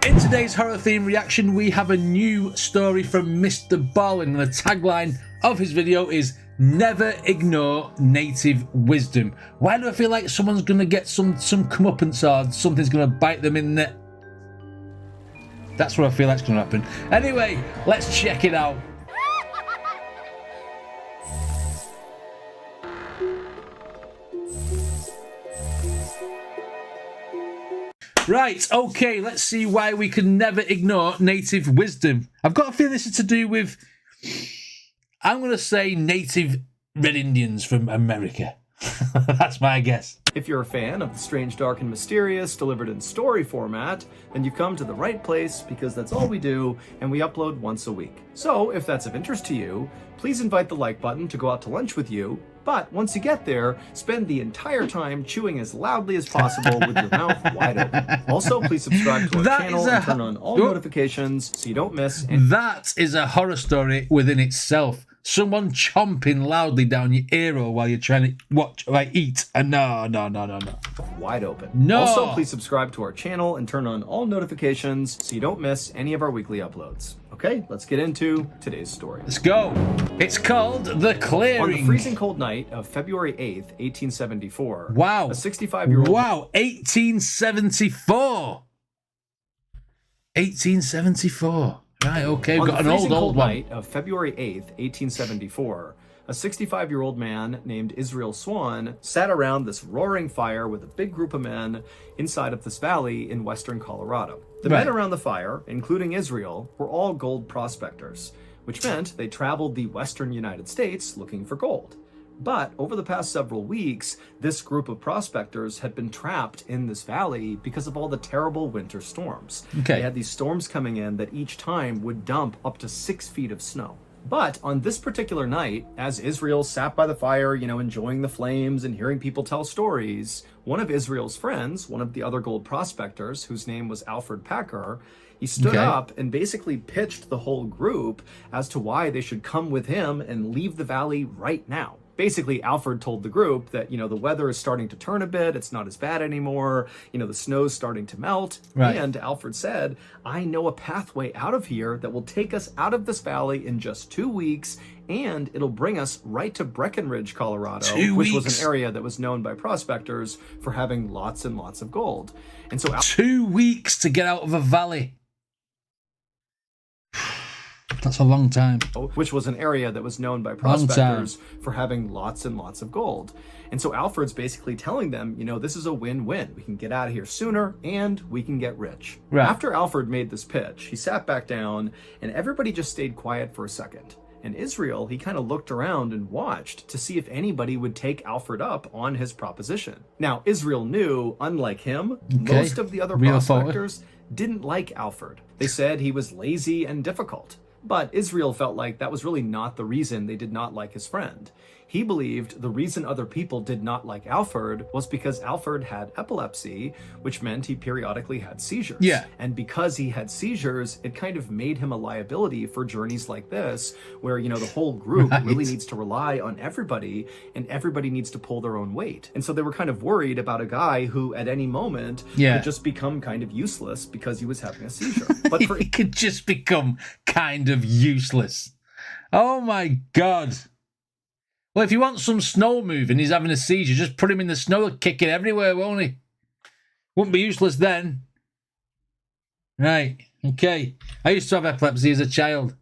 In today's horror theme reaction, we have a new story from Mr. Ballen, and the tagline of his video is "Never ignore native wisdom." Why do I feel like someone's gonna get some comeuppance or something's gonna bite them in the... That's what I feel like's gonna happen. Anyway, let's check it out. Right, okay, let's see why we can never ignore native wisdom. I've got a feeling this is to do with, I'm going to say, native Red Indians from America. That's my guess. If you're a fan of the strange, dark, and mysterious delivered in story format, then you've come to the right place because that's all we do, and we upload once a week. So if that's of interest to you, please invite the like button to go out to lunch with you, but once you get there, spend the entire time chewing as loudly as possible with your mouth wide open. Also, please subscribe to our channel and turn on all notifications so you don't miss any. That is a horror story within itself. Someone chomping loudly down your ear hole while you're trying to watch, like, eat. No. Wide open. No. Also, please subscribe to our channel and turn on all notifications so you don't miss any of our weekly uploads. Okay, let's get into today's story. Let's go. It's called The Clearing. On the freezing cold night of February 8th, 1874. Wow. A 65-year-old... Wow, 1874. 1874. Right, okay, we've got an old one. Night of February 8th, 1874, a 65-year-old man named Israel Swan sat around this roaring fire with a big group of men inside of this valley in western Colorado. The men around the fire, including Israel, were all gold prospectors, which meant they traveled the western United States looking for gold. But over the past several weeks, this group of prospectors had been trapped in this valley because of all the terrible winter storms. Okay. They had these storms coming in that each time would dump up to 6 feet of snow. But on this particular night, as Israel sat by the fire, enjoying the flames and hearing people tell stories, one of Israel's friends, one of the other gold prospectors, whose name was Alfred Packer, he stood up and basically pitched the whole group as to why they should come with him and leave the valley right now. Basically, Alfred told the group that, the weather is starting to turn a bit. It's not as bad anymore. The snow's starting to melt. Right. And Alfred said, I know a pathway out of here that will take us out of this valley in just 2 weeks, and it'll bring us right to Breckenridge, Colorado, which was an area that was known by prospectors for having lots and lots of gold. And so 2 weeks to get out of a valley. That's a long time. Which was an area that was known by prospectors for having lots and lots of gold. And so Alfred's basically telling them, this is a win-win. We can get out of here sooner and we can get rich. Right. After Alfred made this pitch, he sat back down and everybody just stayed quiet for a second. And Israel, he kind of looked around and watched to see if anybody would take Alfred up on his proposition. Now, Israel knew, unlike him, most of the other prospectors didn't like Alfred. They said he was lazy and difficult. But Israel felt like that was really not the reason they did not like his friend. He believed the reason other people did not like Alfred was because Alfred had epilepsy, which meant he periodically had seizures. Yeah. And because he had seizures, it kind of made him a liability for journeys like this, where, the whole group really needs to rely on everybody, and everybody needs to pull their own weight. And so they were kind of worried about a guy who, at any moment, could just become kind of useless because he was having a seizure. But he could just become kind of useless. Oh my God. Well, if you want some snow moving, he's having a seizure, just put him in the snow, kick it everywhere, won't he? Wouldn't be useless then. Right, okay. I used to have epilepsy as a child,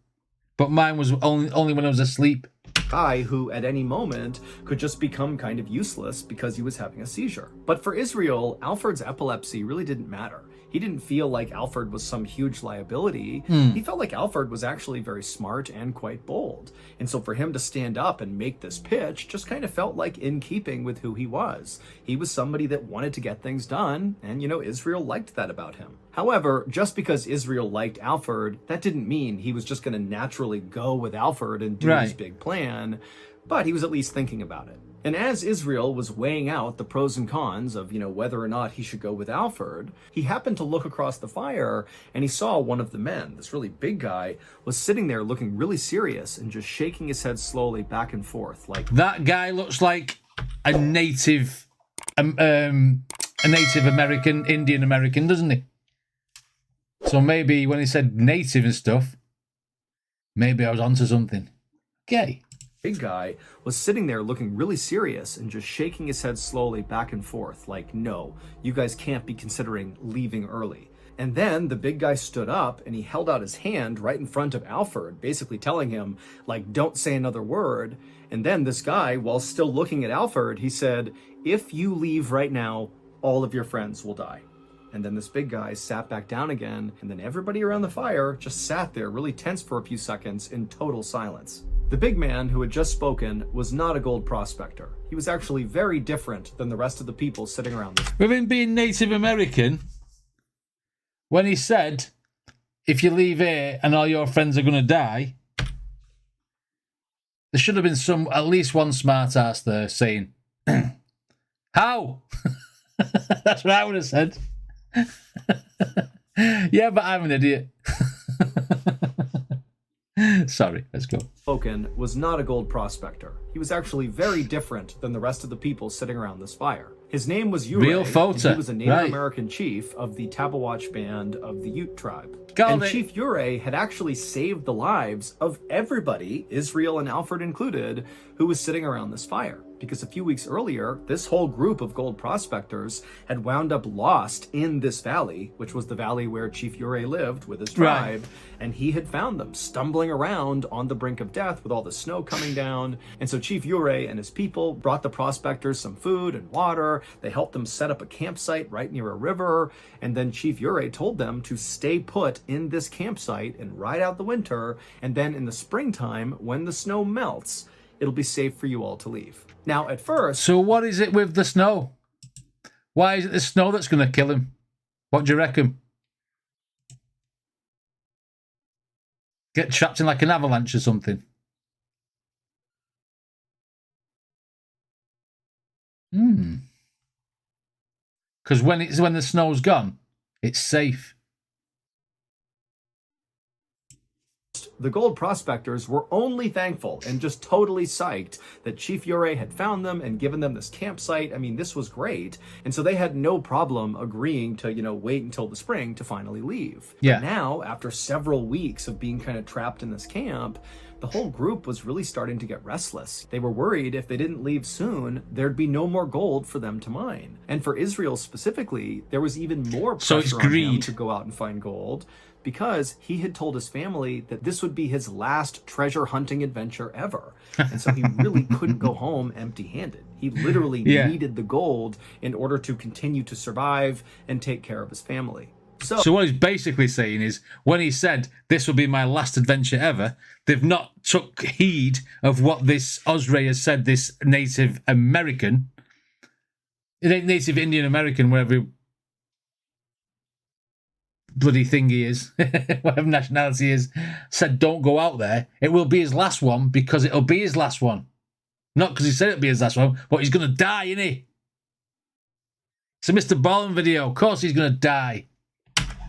but mine was only when I was asleep. Guy who at any moment could just become kind of useless because he was having a seizure. But for Israel, Alfred's epilepsy really didn't matter. He didn't feel like Alfred was some huge liability. He felt like Alfred was actually very smart and quite bold. And so for him to stand up and make this pitch just kind of felt like in keeping with who he was. He was somebody that wanted to get things done, and Israel liked that about him. However, just because Israel liked Alfred, that didn't mean he was just going to naturally go with Alfred and do his big plan, but he was at least thinking about it. And as Israel was weighing out the pros and cons of, whether or not he should go with Alfred, he happened to look across the fire and he saw one of the men, this really big guy, was sitting there looking really serious and just shaking his head slowly back and forth. Like, that guy looks like a native American, Indian American, doesn't he? So maybe when he said native and stuff, maybe I was onto something. Okay. Big guy was sitting there looking really serious and just shaking his head slowly back and forth like, no, you guys can't be considering leaving early. And then the big guy stood up and he held out his hand right in front of Alfred, basically telling him, like, don't say another word. And then this guy, while still looking at Alfred, he said, if you leave right now, all of your friends will die. And then this big guy sat back down again, and then everybody around the fire just sat there really tense for a few seconds in total silence. The big man who had just spoken was not a gold prospector. He was actually very different than the rest of the people sitting around this. With him being Native American, when he said, if you leave here and all your friends are going to die, there should have been at least one smart ass there saying, how? That's what I would have said. Yeah, but I'm an idiot. Sorry, let's go. Spoken was not a gold prospector. He was actually very different than the rest of the people sitting around this fire. His name was Ure, Real photo. and he was a Native Right. American chief of the Tabawatch band of the Ute tribe. Got And it. Chief Ure had actually saved the lives of everybody, Israel and Alfred included, who was sitting around this fire. Because a few weeks earlier, this whole group of gold prospectors had wound up lost in this valley, which was the valley where Chief Ure lived with his tribe, Right. and he had found them stumbling around on the brink of death with all the snow coming down. And so Chief Ure and his people brought the prospectors some food and water. They helped them set up a campsite right near a river, and then Chief Ure told them to stay put in this campsite and ride out the winter, and then in the springtime, when the snow melts, it'll be safe for you all to leave. Now, at first... So what is it with the snow? Why is it the snow that's going to kill him? What do you reckon? Get trapped in like an avalanche or something? Because when the snow's gone, it's safe. The gold prospectors were only thankful and just totally psyched that Chief Ure had found them and given them this campsite. I mean, this was great. And so they had no problem agreeing to, wait until the spring to finally leave. Yeah. But now, after several weeks of being kind of trapped in this camp, the whole group was really starting to get restless. They were worried if they didn't leave soon, there'd be no more gold for them to mine. And for Israel specifically, there was even more pressure on him to go out and find gold, because he had told his family that this would be his last treasure hunting adventure ever. And so he really couldn't go home empty-handed. He literally needed the gold in order to continue to survive and take care of his family. So what he's basically saying is, when he said, this will be my last adventure ever, they've not took heed of what this Osray has said, this Native American, Native Indian American, wherever bloody thing he is, whatever nationality he is, said don't go out there. It will be his last one because it'll be his last one. Not because he said it'll be his last one, but he's going to die, isn't he? It's a Mr. BALLEN video. Of course he's going to die.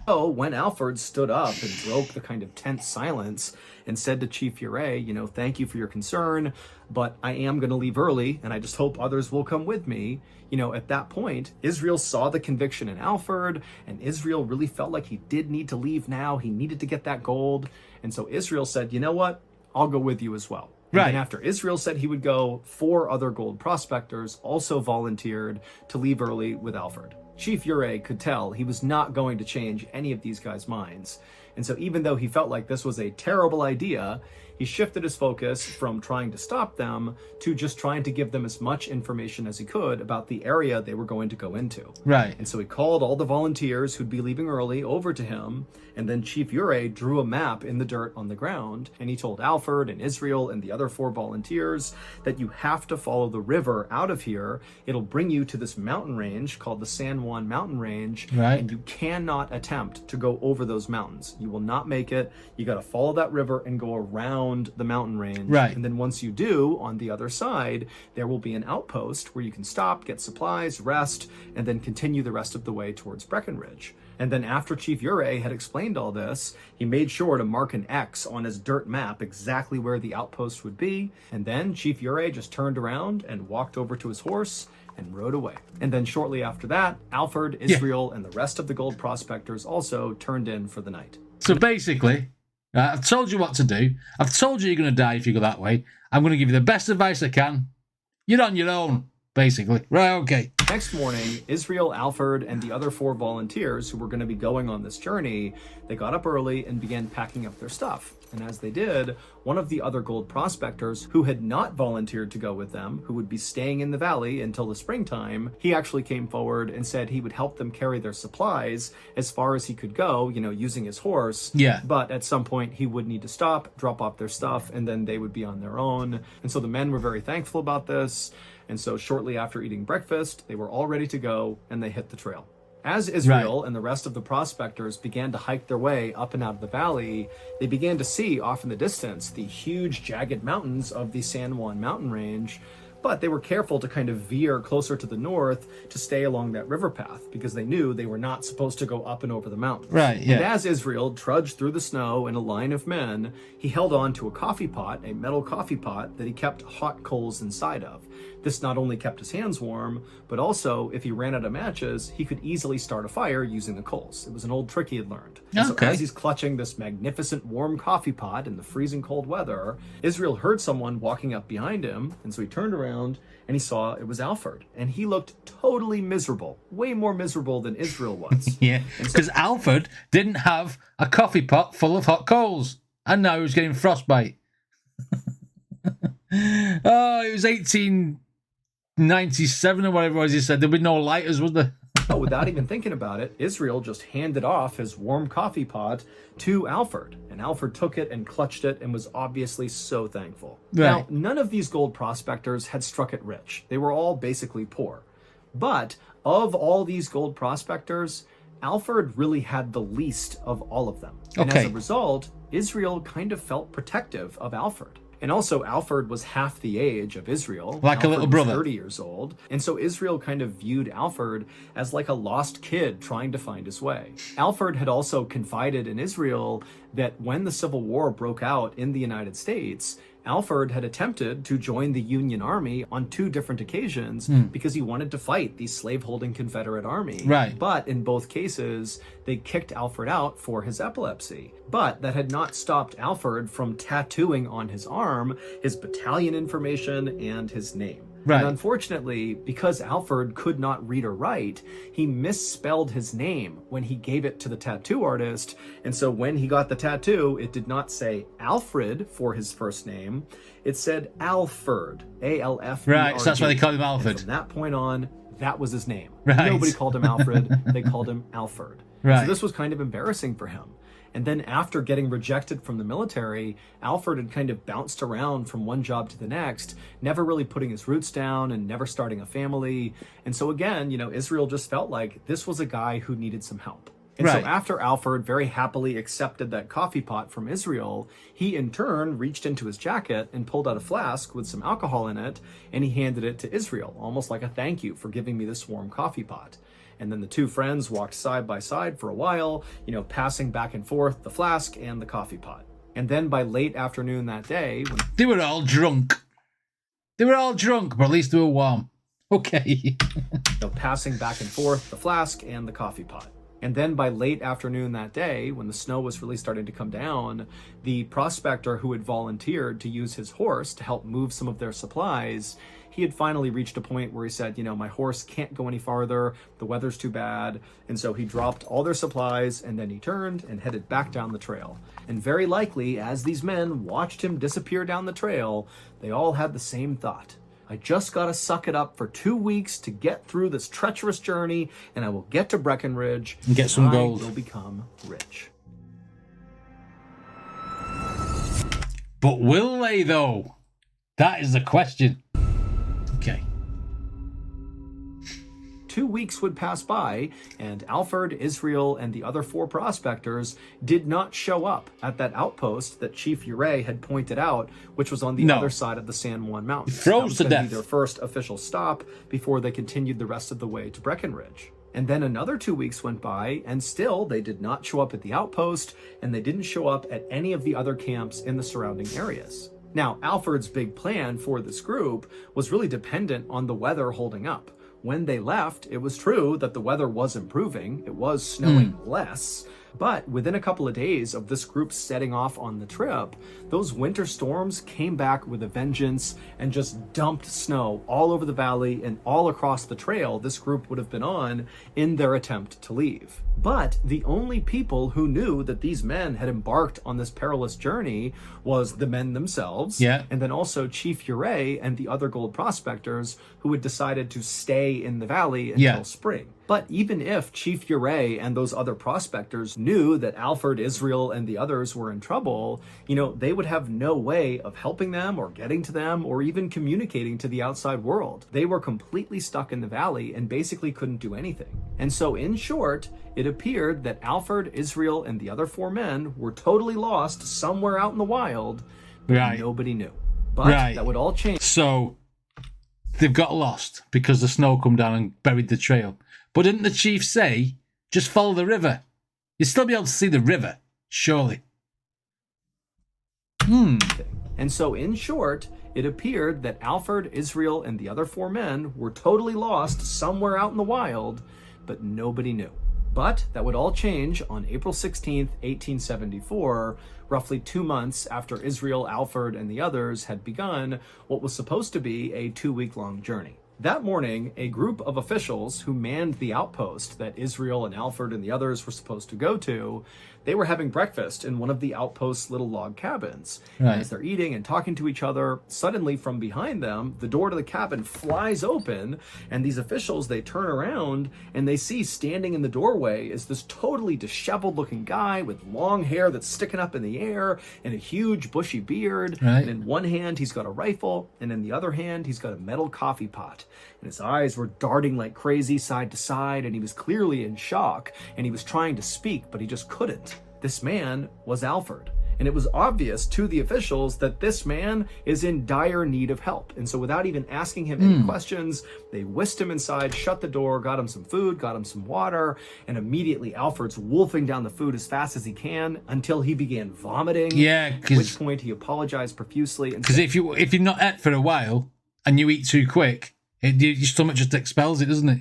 So when Alfred stood up and broke the kind of tense silence and said to Chief Ure, thank you for your concern, but I am going to leave early, and I just hope others will come with me. At that point, Israel saw the conviction in Alfred, and Israel really felt like he did need to leave now. He needed to get that gold. And so Israel said, you know what? I'll go with you as well. Right. And after Israel said he would go, 4 other gold prospectors also volunteered to leave early with Alfred. Chief Ure could tell he was not going to change any of these guys' minds. And so even though he felt like this was a terrible idea, he shifted his focus from trying to stop them to just trying to give them as much information as he could about the area they were going to go into. Right. And so he called all the volunteers who'd be leaving early over to him, and then Chief Ure drew a map in the dirt on the ground, and he told Alfred and Israel and the other 4 volunteers that you have to follow the river out of here. It'll bring you to this mountain range called the San Juan Mountain Range, right. And you cannot attempt to go over those mountains. You will not make it. You got to follow that river and go around the mountain range. Right. And then once you do, on the other side, there will be an outpost where you can stop, get supplies, rest, and then continue the rest of the way towards Breckenridge. And then after Chief Ure had explained all this, he made sure to mark an X on his dirt map exactly where the outpost would be. And then Chief Ure just turned around and walked over to his horse and rode away. And then shortly after that, Alfred, Israel, and the rest of the gold prospectors also turned in for the night. So basically, I've told you what to do. I've told you you're going to die if you go that way. I'm going to give you the best advice I can. You're on your own, basically. Right, okay. Next morning, Israel, Alfred, and the other 4 volunteers who were going to be going on this journey, they got up early and began packing up their stuff. And as they did, one of the other gold prospectors who had not volunteered to go with them, who would be staying in the valley until the springtime, he actually came forward and said he would help them carry their supplies as far as he could go, using his horse. Yeah. But at some point he would need to stop, drop off their stuff, and then they would be on their own. And so the men were very thankful about this. And so shortly after eating breakfast, they were all ready to go and they hit the trail. As Israel and the rest of the prospectors began to hike their way up and out of the valley, they began to see off in the distance the huge jagged mountains of the San Juan mountain range, but they were careful to kind of veer closer to the north to stay along that river path because they knew they were not supposed to go up and over the mountains. Right, yeah. And as Israel trudged through the snow in a line of men, he held on to a coffee pot, a metal coffee pot that he kept hot coals inside of. This not only kept his hands warm, but also, if he ran out of matches, he could easily start a fire using the coals. It was an old trick he had learned. And so as he's clutching this magnificent warm coffee pot in the freezing cold weather, Israel heard someone walking up behind him, and so he turned around and he saw it was Alfred. And he looked totally miserable, way more miserable than Israel was. Yeah, because Alfred didn't have a coffee pot full of hot coals, and now he was getting frostbite. Oh, it was 1897 or whatever it was. He said there'd be no lighters, was there? But without even thinking about it, Israel just handed off his warm coffee pot to Alfred. And Alfred took it and clutched it and was obviously so thankful. Right. Now, none of these gold prospectors had struck it rich. They were all basically poor. But of all these gold prospectors, Alfred really had the least of all of them. And as a result, Israel kind of felt protective of Alfred. And also, Alfred was half the age of Israel. Like Alfred a little brother. was 30 years old. And so Israel kind of viewed Alfred as like a lost kid trying to find his way. Alfred had also confided in Israel that when the Civil War broke out in the United States, Alfred had attempted to join the Union Army on 2 different occasions because he wanted to fight the slaveholding Confederate Army. Right. But in both cases, they kicked Alfred out for his epilepsy. But that had not stopped Alfred from tattooing on his arm his battalion information and his name. Right. And unfortunately, because Alfred could not read or write, he misspelled his name when he gave it to the tattoo artist. And so when he got the tattoo, it did not say Alfred for his first name. It said Alfred, A-L-F-E-R-D. Right, so that's why they called him Alfred. And from that point on, that was his name. Right. Nobody called him Alfred. They called him Alfred. Right. So this was kind of embarrassing for him. And then after getting rejected from the military, Alfred had kind of bounced around from one job to the next, never really putting his roots down and never starting a family. And so again, Israel just felt like this was a guy who needed some help. And so after Alfred very happily accepted that coffee pot from Israel, he in turn reached into his jacket and pulled out a flask with some alcohol in it, and he handed it to Israel, almost like a thank you for giving me this warm coffee pot. And then the 2 friends walked side by side for a while, passing back and forth the flask and the coffee pot. And then by late afternoon that day, when they were all drunk. They were all drunk, but at least they were warm. Okay. Passing back and forth the flask and the coffee pot. And then by late afternoon that day, when the snow was really starting to come down, the prospector who had volunteered to use his horse to help move some of their supplies, he had finally reached a point where he said, my horse can't go any farther, the weather's too bad. And so he dropped all their supplies, and then he turned and headed back down the trail. And very likely, as these men watched him disappear down the trail, they all had the same thought. I just gotta suck it up for 2 weeks to get through this treacherous journey, and I will get to Breckenridge and get some gold. I will become rich. But will they, though? That is the question. Okay. 2 weeks would pass by, and Alfred, Israel, and the other 4 prospectors did not show up at that outpost that Chief Uray had pointed out, which was on the other side of the San Juan Mountains. Froze to death. That was going to be their first official stop before they continued the rest of the way to Breckenridge. And then another 2 weeks went by, and still they did not show up at the outpost, and they didn't show up at any of the other camps in the surrounding areas. Now, Alfred's big plan for this group was really dependent on the weather holding up. when they left, it was true that the weather was improving. It was snowing less. But within a couple of days of this group setting off on the trip, those winter storms came back with a vengeance and just dumped snow all over the valley and all across the trail this group would have been on in their attempt to leave. But the only people who knew that these men had embarked on this perilous journey was the men themselves, and then also Chief Ure and the other gold prospectors who had decided to stay in the valley until spring. But even if Chief Ure and those other prospectors knew that Alfred, Israel, and the others were in trouble, they would have no way of helping them or getting to them or even communicating to the outside world. They were completely stuck in the valley and basically couldn't do anything. And so in short, it appeared that Alfred, Israel, and the other 4 men were totally lost somewhere out in the wild, but nobody knew. But that would all change. So they've got lost because the snow come down and buried the trail. But didn't the chief say, just follow the river? You'd still be able to see the river, surely. And so in short, it appeared that Alfred, Israel, and the other 4 men were totally lost somewhere out in the wild, but nobody knew. But that would all change on April 16th, 1874, roughly 2 months after Israel, Alfred, and the others had begun what was supposed to be a 2-week-long journey. That morning, a group of officials who manned the outpost that Israel and Alfred and the others were supposed to go to, they were having breakfast in one of the outpost's little log cabins. And as they're eating and talking to each other, suddenly from behind them, the door to the cabin flies open, and these officials, they turn around and they see standing in the doorway is this totally disheveled looking guy with long hair that's sticking up in the air and a huge bushy beard. And in one hand, he's got a rifle, and in the other hand, he's got a metal coffee pot. And his eyes were darting like crazy side to side, and he was clearly in shock, and he was trying to speak, but he just couldn't. This man was Alfred. And it was obvious to the officials that this man is in dire need of help. And so without even asking him any questions, they whisked him inside, shut the door, got him some food, got him some water, and immediately Alfred's wolfing down the food as fast as he can until he began vomiting. At which point he apologized profusely. Because if you're not ate for a while and you eat too quick, your stomach just expels it, doesn't it?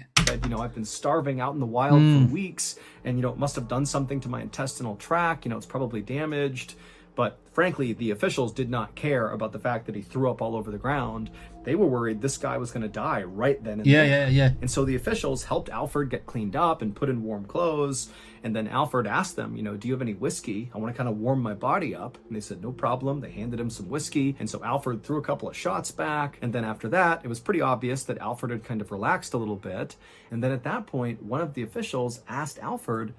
I've been starving out in the wild for weeks, and, it must have done something to my intestinal tract. It's probably damaged. But frankly, the officials did not care about the fact that he threw up all over the ground. They were worried this guy was going to die right then and there. And so the officials helped Alfred get cleaned up and put in warm clothes. And then Alfred asked them, do you have any whiskey? I want to kind of warm my body up. And they said, no problem. They handed him some whiskey. And so Alfred threw a couple of shots back. And then after that, it was pretty obvious that Alfred had kind of relaxed a little bit. And then at that point, one of the officials asked Alfred,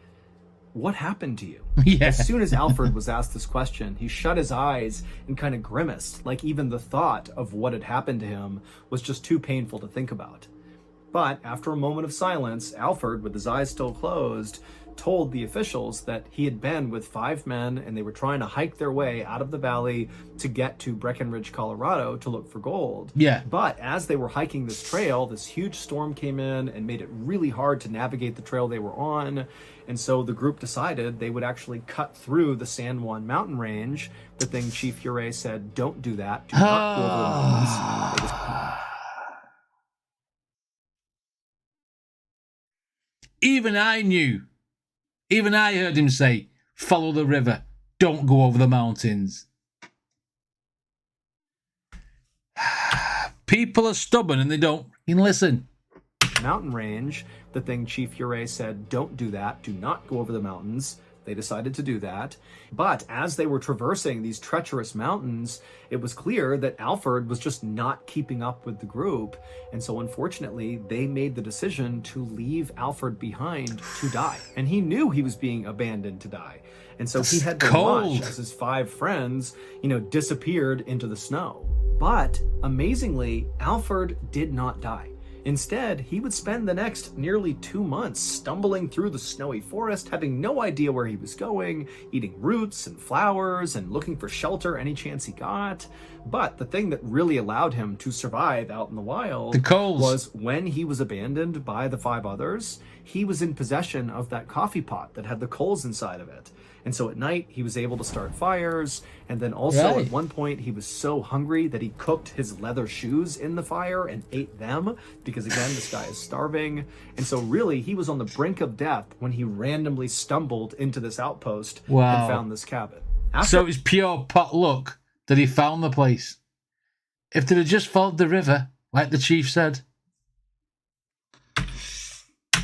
what happened to you? As soon as Alfred was asked this question, he shut his eyes and kind of grimaced, like even the thought of what had happened to him was just too painful to think about. But after a moment of silence, Alfred, with his eyes still closed, told the officials that he had been with 5 men and they were trying to hike their way out of the valley to get to Breckenridge, Colorado to look for gold. But as they were hiking this trail, this huge storm came in and made it really hard to navigate the trail they were on. And so the group decided they would actually cut through the San Juan mountain range. The thing Chief Ure said, don't do that. Do not go over the mountains. Even I knew. Even I heard him say, follow the river. Don't go over the mountains. People are stubborn and they don't listen. Mountain range, the thing Chief Ure said, don't do that. Do not go over the mountains. They decided to do that. But as they were traversing these treacherous mountains, it was clear that Alfred was just not keeping up with the group. And so unfortunately, they made the decision to leave Alfred behind to die. And he knew he was being abandoned to die. And so he had to watch as his 5 friends, disappeared into the snow. But amazingly, Alfred did not die. Instead, he would spend the next nearly 2 months stumbling through the snowy forest, having no idea where he was going, eating roots and flowers and looking for shelter any chance he got. But the thing that really allowed him to survive out in the wild was when he was abandoned by the 5 others, he was in possession of that coffee pot that had the coals inside of it. And so at night, he was able to start fires. And then also at one point, he was so hungry that he cooked his leather shoes in the fire and ate them because, again, this guy is starving. And so really, he was on the brink of death when he randomly stumbled into this outpost and found this cabin. So it was pure pot luck that he found the place. If they'd have just followed the river, like the chief said.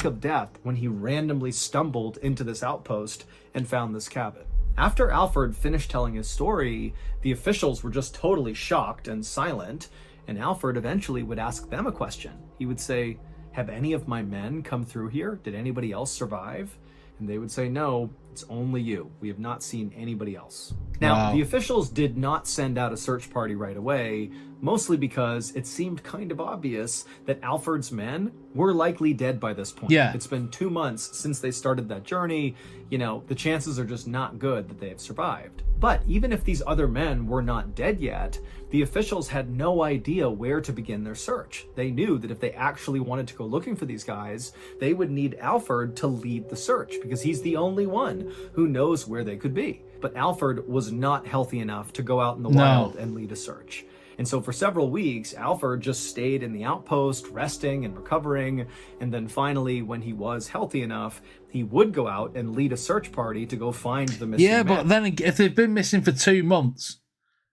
Of death when he randomly stumbled into this outpost and found this cabin. After Alfred finished telling his story, the officials were just totally shocked and silent, and Alfred eventually would ask them a question. He would say, "Have any of my men come through here? Did anybody else survive?" And they would say, "No, it's only you. We have not seen anybody else." Now, the officials did not send out a search party right away, mostly because it seemed kind of obvious that Alfred's men were likely dead by this point. Yeah. It's been 2 months since they started that journey. You know, the chances are just not good that they have survived. But even if these other men were not dead yet, the officials had no idea where to begin their search. They knew that if they actually wanted to go looking for these guys, they would need Alfred to lead the search because he's the only one who knows where they could be. But Alfred was not healthy enough to go out in the wild and lead a search. And so for several weeks, Alfred just stayed in the outpost, resting and recovering. And then finally, when he was healthy enough, he would go out and lead a search party to go find the missing men. But then if they've been missing for 2 months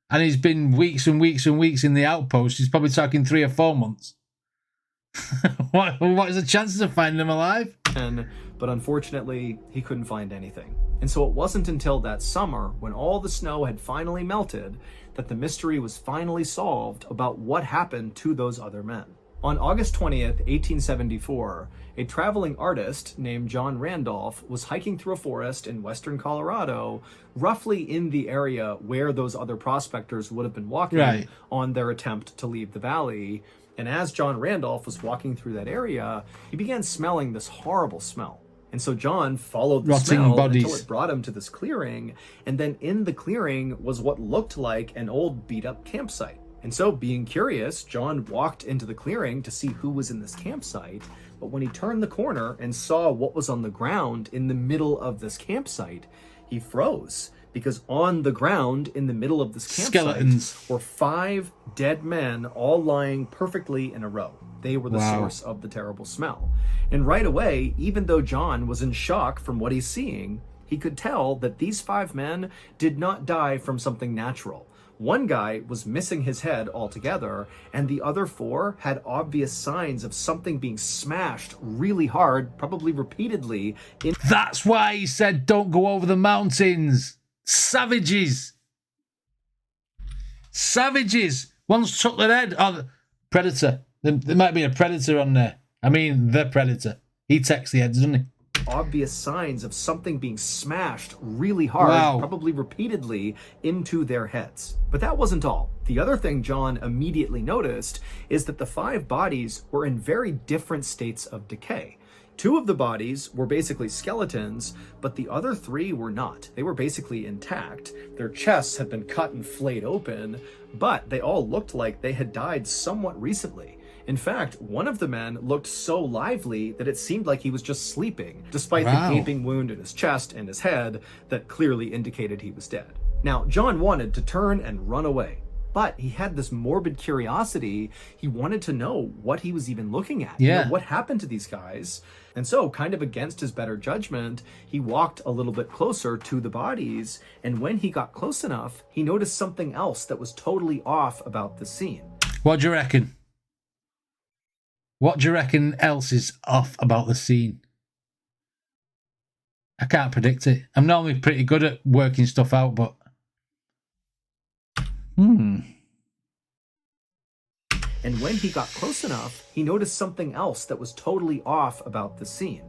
and he's been weeks and weeks and weeks in the outpost, he's probably talking 3 or 4 months. What is the chances of finding them alive? But unfortunately, he couldn't find anything. And so it wasn't until that summer, when all the snow had finally melted, that the mystery was finally solved about what happened to those other men. On August 20th, 1874, a traveling artist named John Randolph was hiking through a forest in western Colorado, roughly in the area where those other prospectors would have been walking on their attempt to leave the valley. And as John Randolph was walking through that area, he began smelling this horrible smell. And so John followed the smell until it brought him to this clearing. And then in the clearing was what looked like an old beat-up campsite. And so, being curious, John walked into the clearing to see who was in this campsite. But when he turned the corner and saw what was on the ground in the middle of this campsite, he froze. Because on the ground in the middle of this campsite were 5 dead men all lying perfectly in a row. They were the source of the terrible smell. And right away, even though John was in shock from what he's seeing, he could tell that these 5 men did not die from something natural. One guy was missing his head altogether, and the other 4 had obvious signs of something being smashed really hard, probably repeatedly. That's why he said don't go over the mountains. Savages. Savages. Once took their head. Oh, predator. There might be a predator on there. I mean, the predator. He takes the heads, doesn't he? Obvious signs of something being smashed really hard, probably repeatedly, into their heads. But that wasn't all. The other thing John immediately noticed is that the 5 bodies were in very different states of decay. 2 of the bodies were basically skeletons, but the other 3 were not. They were basically intact. Their chests had been cut and flayed open, but they all looked like they had died somewhat recently. In fact, one of the men looked so lively that it seemed like he was just sleeping, despite the gaping wound in his chest and his head that clearly indicated he was dead. Now, John wanted to turn and run away, but he had this morbid curiosity. He wanted to know what he was even looking at. You know, what happened to these guys? And so, kind of against his better judgment, he walked a little bit closer to the bodies, and when he got close enough, he noticed something else that was totally off about the scene. What do you reckon? What do you reckon else is off about the scene? I can't predict it. I'm normally pretty good at working stuff out, but... And when he got close enough, he noticed something else that was totally off about the scene.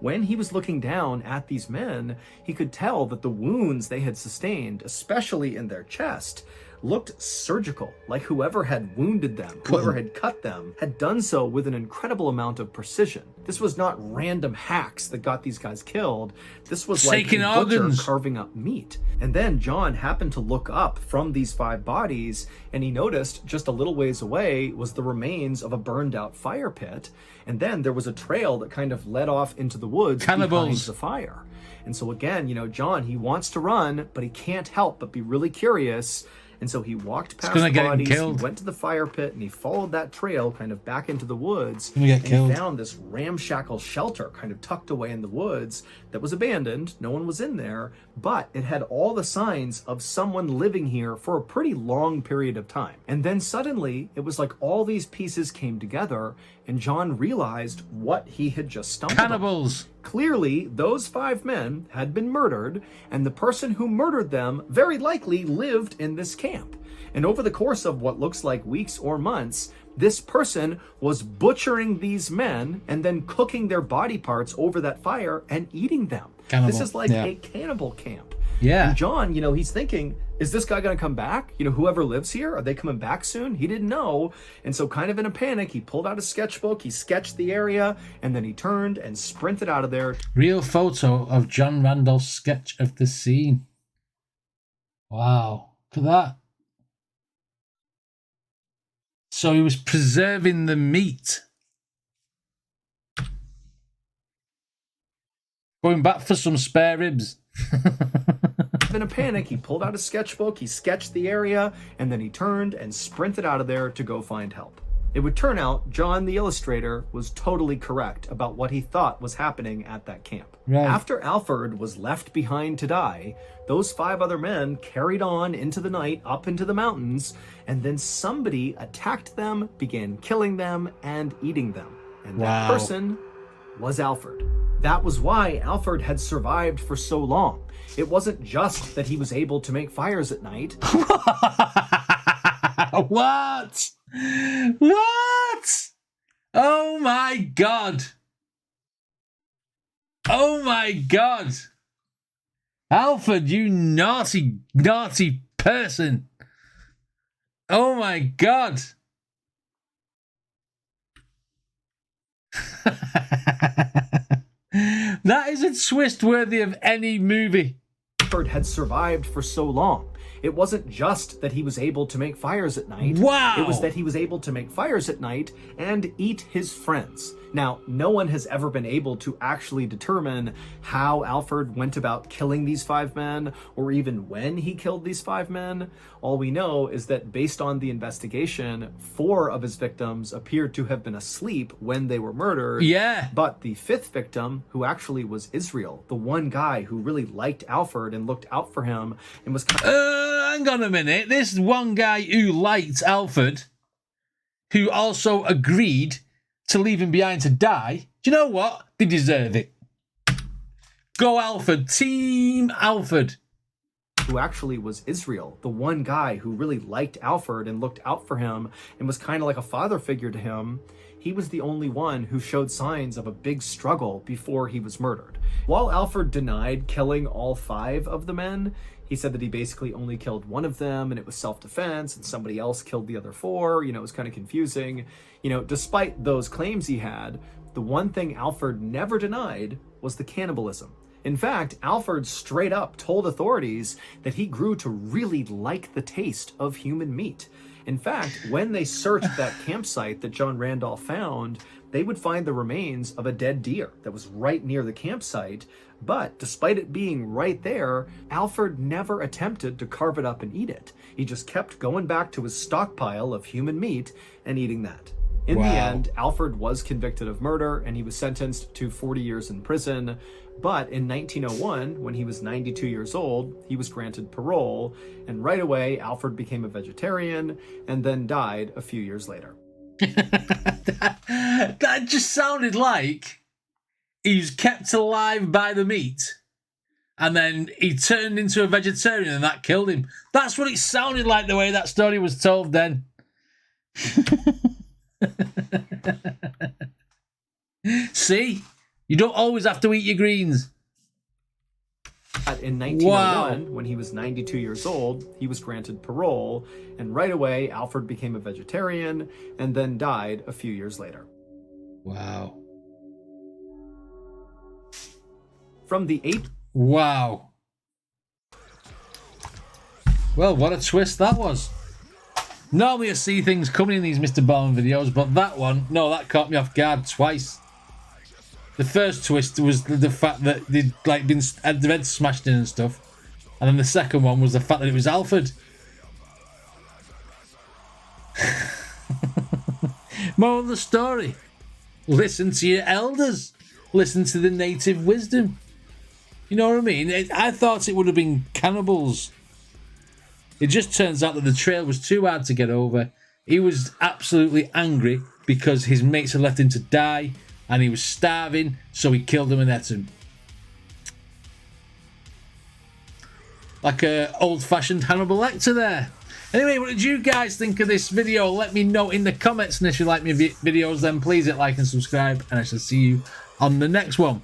When he was looking down at these men, he could tell that the wounds they had sustained, especially in their chest, looked surgical, like whoever had wounded them, whoever had cut them, had done so with an incredible amount of precision. This was not random hacks that got these guys killed. This was like a butcher carving up meat. And then John happened to look up from these 5 bodies, and he noticed just a little ways away was the remains of a burned out fire pit. And then there was a trail that kind of led off into the woods behind the fire. And so again, you know, John, he wants to run, but he can't help but be really curious. And so he walked past the bodies, he went to the fire pit, and he followed that trail kind of back into the woods. And he found this ramshackle shelter kind of tucked away in the woods that was abandoned. No one was in there, but it had all the signs of someone living here for a pretty long period of time. And then suddenly, it was like all these pieces came together, and John realized what he had just stumbled on. Clearly, those 5 men had been murdered, and the person who murdered them very likely lived in this camp. And over the course of what looks like weeks or months, this person was butchering these men and then cooking their body parts over that fire and eating them. This is like a cannibal camp. And John, you know, he's thinking, is this guy going to come back? You know, whoever lives here, are they coming back soon? He didn't know. And so kind of in a panic, he pulled out a sketchbook, he sketched the area, and then he turned and sprinted out of there. Real photo of John Randolph's sketch of the scene. Wow. Look at that. So he was preserving the meat. Going back for some spare ribs. In a panic, he pulled out a sketchbook, he sketched the area, and then he turned and sprinted out of there to go find help. It would turn out John the illustrator was totally correct about what he thought was happening at that camp. After Alfred was left behind to die, those 5 other men carried on into the night up into the mountains, and then somebody attacked them, began killing them, and eating them. And that person was Alfred. That was why Alfred had survived for so long. It wasn't just that he was able to make fires at night. What? What? Oh my God. Oh my God. Alfred, you naughty, naughty person. Oh my God. That is a twist worthy of any movie. Alfred had survived for so long. It wasn't just that he was able to make fires at night. It was that he was able to make fires at night and eat his friends. Now, no one has ever been able to actually determine how Alfred went about killing these 5 men, or even when he killed these 5 men. All we know is that based on the investigation, 4 of his victims appeared to have been asleep when they were murdered. But the 5th victim, who actually was Israel, the one guy who really liked Alfred and looked out for him and was hang on a minute. This one guy who liked Alfred, who also agreed to leave him behind to die, do you know what? They deserve it. Go Alfred. Team Alfred. Who actually was Israel, the one guy who really liked Alfred and looked out for him and was kind of like a father figure to him. He was the only one who showed signs of a big struggle before he was murdered. While Alfred denied killing all 5 of the men, he said that he basically only killed one of them and it was self-defense, and somebody else killed the other 4. You know, it was kind of confusing. You know, despite those claims he had, the one thing Alfred never denied was the cannibalism. In fact, Alfred straight up told authorities that he grew to really like the taste of human meat. In fact, when they searched that campsite that John Randolph found, they would find the remains of a dead deer that was right near the campsite. But despite it being right there, Alfred never attempted to carve it up and eat it. He just kept going back to his stockpile of human meat and eating that. In the end, Alfred was convicted of murder and he was sentenced to 40 years in prison. But in 1901, when he was 92 years old, he was granted parole. And right away, Alfred became a vegetarian and then died a few years later. That just sounded like he was kept alive by the meat and then he turned into a vegetarian and that killed him. That's what it sounded like, the way that story was told then. See? You don't always have to eat your greens. In 1901, when he was 92 years old, he was granted parole, and right away, Alfred became a vegetarian and then died a few years later. Wow. From the 8th... Wow. Well, what a twist that was. Normally I see things coming in these Mr. Ballen videos, but that one, no, that caught me off guard twice. The first twist was the fact that they'd like had their heads smashed in and stuff. And then the second one was the fact that it was Alfred. Moral of the story. Listen to your elders. Listen to the native wisdom. You know what I mean? I thought it would have been cannibals. It just turns out that the trail was too hard to get over. He was absolutely angry because his mates had left him to die and he was starving, so he killed them and ate them. Like a old-fashioned Hannibal Lecter there. Anyway, what did you guys think of this video? Let me know in the comments, and if you like my videos, then please hit like and subscribe, and I shall see you on the next one.